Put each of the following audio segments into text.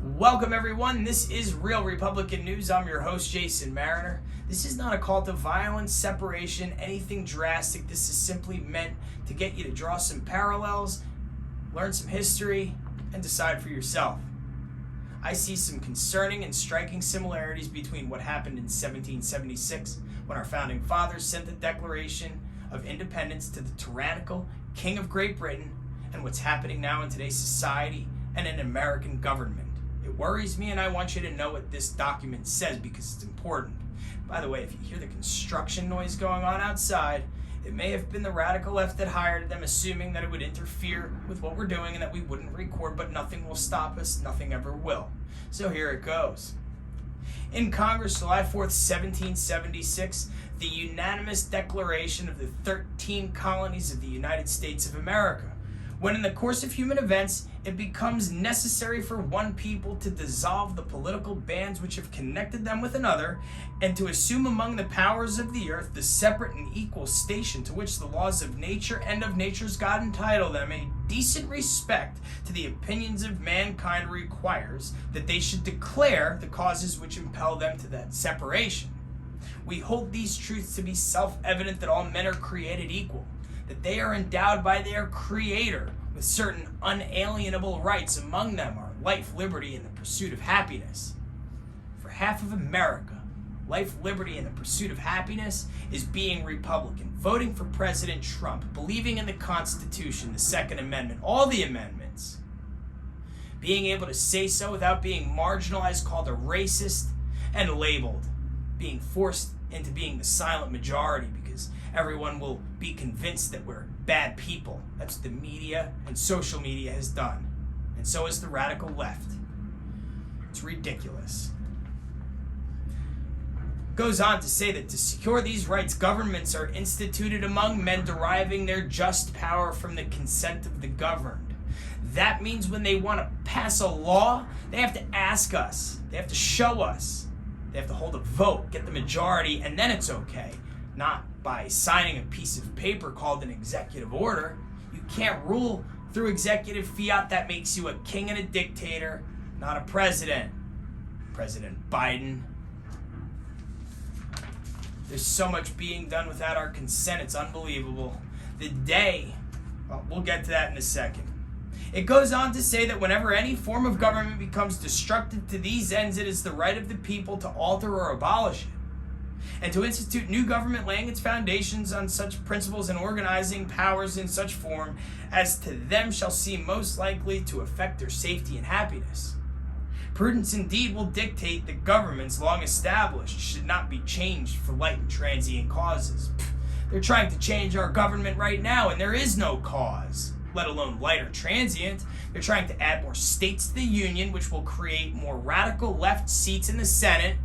Welcome everyone, this is Real Republican News. I'm your host, Jason Mariner. This is not a call to violence, separation, anything drastic. This is simply meant to get you to draw some parallels, learn some history, and decide for yourself. I see some concerning and striking similarities between what happened in 1776 when our founding fathers sent the Declaration of Independence to the tyrannical King of Great Britain and what's happening now in today's society and in American government. It worries me, and I want you to know what this document says because it's important. By the way, if you hear the construction noise going on outside, it may have been the radical left that hired them, assuming that it would interfere with what we're doing and that we wouldn't record, but nothing will stop us, nothing ever will. So here it goes. In Congress, July 4th, 1776, the unanimous declaration of the 13 colonies of the United States of America. When in the course of human events, it becomes necessary for one people to dissolve the political bands which have connected them with another, and to assume among the powers of the earth the separate and equal station to which the laws of nature and of nature's God entitle them, a decent respect to the opinions of mankind requires that they should declare the causes which impel them to that separation. We hold these truths to be self-evident, that all men are created equal, that they are endowed by their Creator with certain unalienable rights. Among them are life, liberty, and the pursuit of happiness. For half of America, life, liberty, and the pursuit of happiness is being Republican, voting for President Trump, believing in the Constitution, the Second Amendment, all the amendments, being able to say so without being marginalized, called a racist, and labeled, being forced into being the silent majority because everyone will be convinced that we're bad people. That's what the media and social media has done. And so is the radical left. It's ridiculous. Goes on to say that to secure these rights, governments are instituted among men, deriving their just power from the consent of the governed. That means when they want to pass a law, they have to ask us. They have to show us. They have to hold a vote, get the majority, and then it's okay. Not by signing a piece of paper called an executive order. You can't rule through executive fiat. That makes you a king and a dictator, not a president. President Biden. There's so much being done without our consent. It's unbelievable. We'll get to that in a second. It goes on to say that whenever any form of government becomes destructive to these ends, it is the right of the people to alter or abolish it, and to institute new government, laying its foundations on such principles and organizing powers in such form as to them shall seem most likely to affect their safety and happiness. Prudence indeed will dictate that governments long established should not be changed for light and transient causes. They're trying to change our government right now, and there is no cause, let alone light or transient. They're trying to add more states to the Union, which will create more radical left seats in the Senate,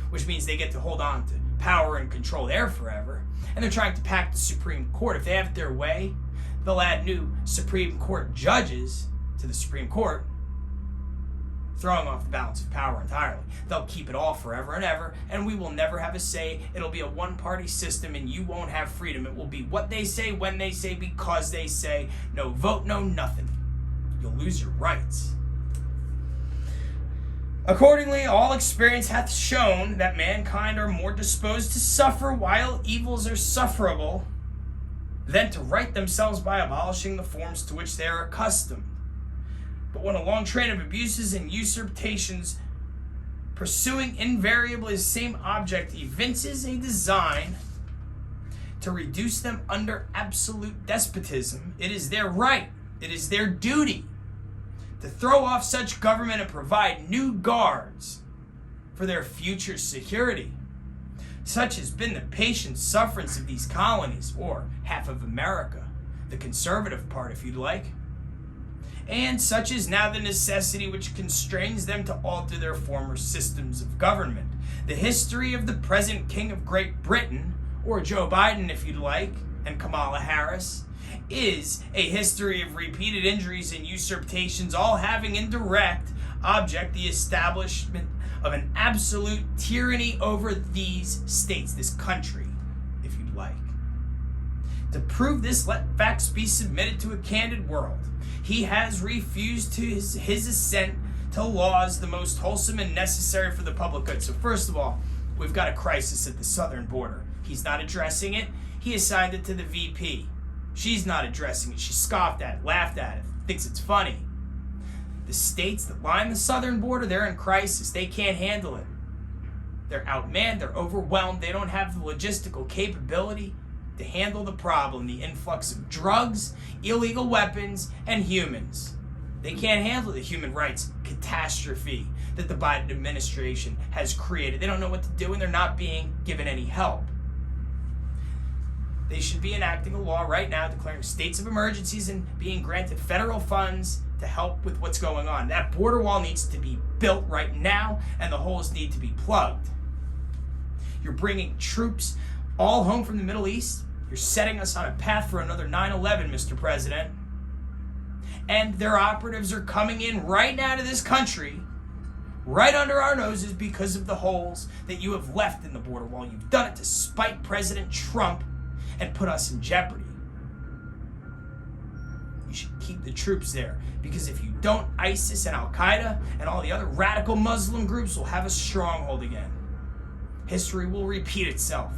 which means they get to hold on to power and control there forever. And they're trying to pack the Supreme Court. If they have it their way, they'll add new Supreme Court judges to the Supreme Court, throwing off the balance of power entirely. They'll keep it all forever and ever, and we will never have a say. It'll be a one-party system, and you won't have freedom. It will be what they say, when they say, because they say. No vote, no nothing. You'll lose your rights. Accordingly, all experience hath shown that mankind are more disposed to suffer while evils are sufferable than to right themselves by abolishing the forms to which they are accustomed. But when a long train of abuses and usurpations, pursuing invariably the same object, evinces a design to reduce them under absolute despotism, it is their right, it is their duty to throw off such government and provide new guards for their future security. Such has been the patient sufferance of these colonies, or half of America, the conservative part if you'd like. And such is now the necessity which constrains them to alter their former systems of government. The history of the present King of Great Britain, or Joe Biden if you'd like, and Kamala Harris, is a history of repeated injuries and usurpations, all having in direct object the establishment of an absolute tyranny over these states, this country, if you'd like. To prove this, let facts be submitted to a candid world. He has refused to his assent to laws the most wholesome and necessary for the public good. So first of all, we've got a crisis at the southern border. He's not addressing it. He assigned it to the VP. She's not addressing it. She scoffed at it, laughed at it, thinks it's funny. The states that line the southern border, they're in crisis. They can't handle it. They're outmanned. They're overwhelmed. They don't have the logistical capability to handle the problem, the influx of drugs, illegal weapons, and humans. They can't handle the human rights catastrophe that the Biden administration has created. They don't know what to do, and they're not being given any help. They should be enacting a law right now declaring states of emergencies and being granted federal funds to help with what's going on. That border wall needs to be built right now, and the holes need to be plugged. You're bringing troops all home from the Middle East. You're setting us on a path for another 9/11, Mr. President. And their operatives are coming in right now to this country, right under our noses, because of the holes that you have left in the border wall. You've done it to spite President Trump and put us in jeopardy. You should keep the troops there, because if you don't, ISIS and Al-Qaeda and all the other radical Muslim groups will have a stronghold again. History will repeat itself.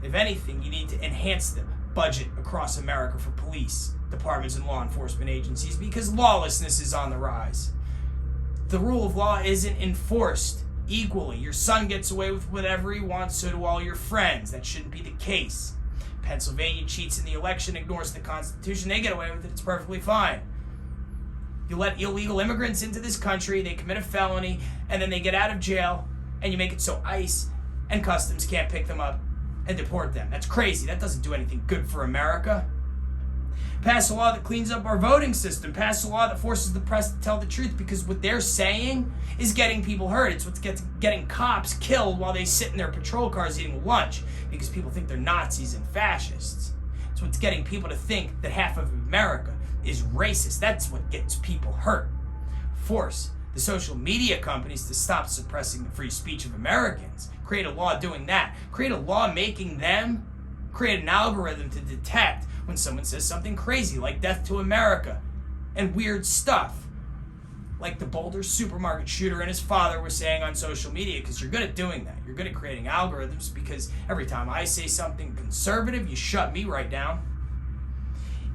If anything, you need to enhance the budget across America for police departments and law enforcement agencies, because lawlessness is on the rise. The rule of law isn't enforced equally. Your son gets away with whatever he wants, so do all your friends. That shouldn't be the case. Pennsylvania cheats in the election, ignores the Constitution. They get away with it. It's perfectly fine. You let illegal immigrants into this country, they commit a felony, and then they get out of jail, and you make it so ICE and Customs can't pick them up and deport them. That's crazy. That doesn't do anything good for America. Pass a law that cleans up our voting system. Pass a law that forces the press to tell the truth, because what they're saying is getting people hurt. It's what's getting cops killed while they sit in their patrol cars eating lunch because people think they're Nazis and fascists. It's what's getting people to think that half of America is racist. That's what gets people hurt. Force the social media companies to stop suppressing the free speech of Americans. Create a law doing that. Create a law making them create an algorithm to detect when someone says something crazy like death to America and weird stuff like the Boulder supermarket shooter and his father were saying on social media, because you're good at doing that. You're good at creating algorithms, because every time I say something conservative, you shut me right down.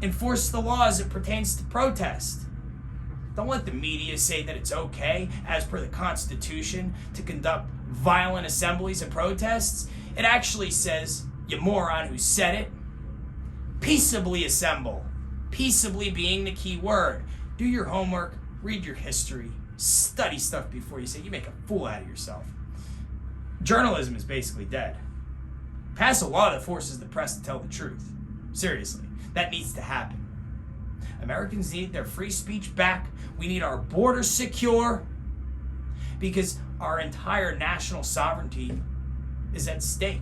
Enforce the law as it pertains to protest. Don't let the media say that it's okay, as per the Constitution, to conduct violent assemblies and protests. It actually says, you moron who said it, peaceably assemble. Peaceably being the key word. Do your homework, read your history, study stuff before you say you make a fool out of yourself. Journalism is basically dead. Pass a law that forces the press to tell the truth. Seriously, that needs to happen. Americans need their free speech back. We need our borders secure, because our entire national sovereignty is at stake.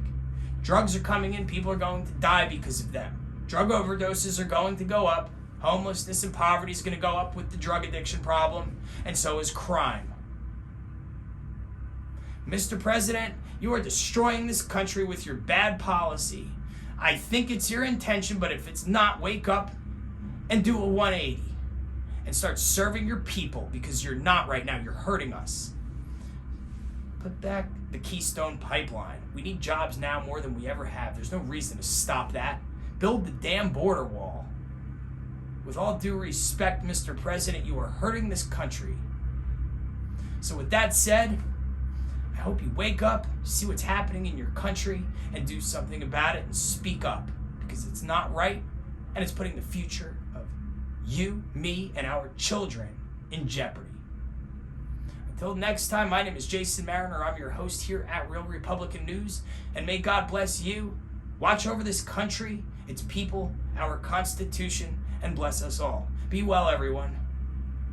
Drugs are coming in. People are going to die because of them. Drug overdoses are going to go up. Homelessness and poverty is going to go up with the drug addiction problem, and so is crime. Mr. President, you are destroying this country with your bad policy. I think it's your intention, but if it's not, wake up and do a 180 and start serving your people, because you're not right now. You're hurting us. Put back the Keystone Pipeline. We need jobs now more than we ever have. There's no reason to stop that. Build the damn border wall. With all due respect, Mr. President, you are hurting this country. So with that said, I hope you wake up, see what's happening in your country, and do something about it and speak up, because it's not right, and it's putting the future of you, me, and our children in jeopardy. Until next time, my name is Jason Mariner. I'm your host here at Real Republican News, and may God bless you. Watch over this country, its people, our Constitution, and bless us all. Be well, everyone.